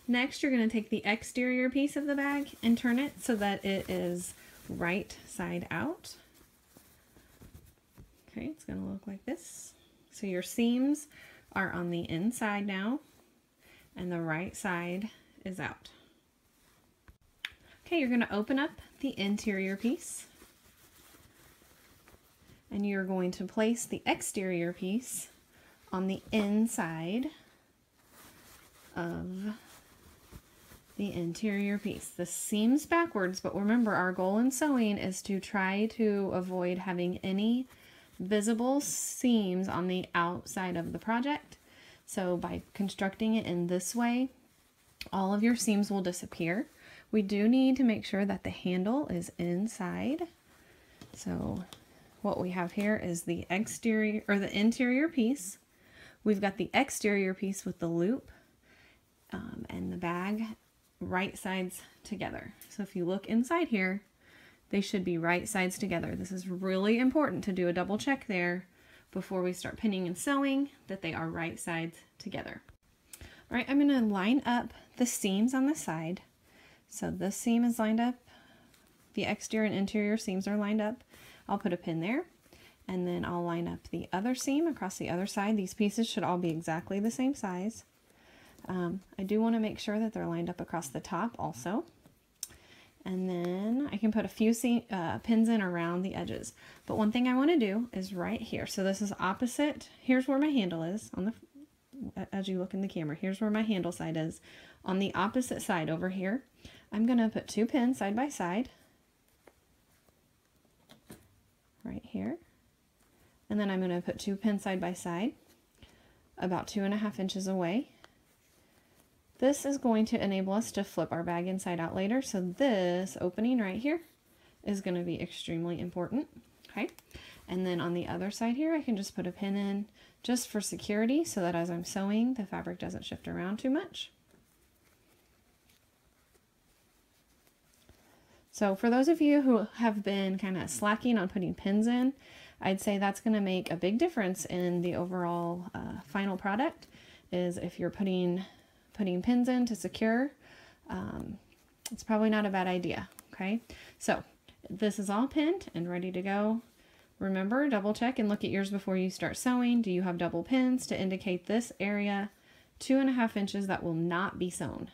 Next, you're going to take the exterior piece of the bag and turn it so that it is right side out. Okay, it's going to look like this. So your seams are on the inside now, and the right side is out. Okay, you're going to open up the interior piece, and you're going to place the exterior piece on the inside of the interior piece. This seams backwards, but remember, our goal in sewing is to try to avoid having any visible seams on the outside of the project. So by constructing it in this way, all of your seams will disappear. We do need to make sure that the handle is inside. So what we have here is the exterior or the interior piece. We've got the exterior piece with the loop and the bag right sides together. So if you look inside here, they should be right sides together. This is really important to do a double check there before we start pinning and sewing that they are right sides together. All right, I'm going to line up the seams on the side. So this seam is lined up, the exterior and interior seams are lined up. I'll put a pin there, and then I'll line up the other seam across the other side. These pieces should all be exactly the same size. I do want to make sure that they're lined up across the top also. And then I can put a few pins in around the edges. But one thing I want to do is right here. So this is opposite. Here's where my handle is on the, as you look in the camera, here's where my handle side is. On the opposite side over here, I'm going to put 2 pins side by side. Right here. And then I'm going to put 2 pins side by side about 2.5 inches away. This is going to enable us to flip our bag inside out later. So this opening right here is going to be extremely important. Okay. And then on the other side here, I can just put a pin in just for security so that as I'm sewing, the fabric doesn't shift around too much. So for those of you who have been kind of slacking on putting pins in, I'd say that's going to make a big difference in the overall final product. Is if you're putting pins in to secure, it's probably not a bad idea. Okay, so this is all pinned and ready to go. Remember, double check and look at yours before you start sewing. Do you have double pins to indicate this area 2.5 inches that will not be sewn?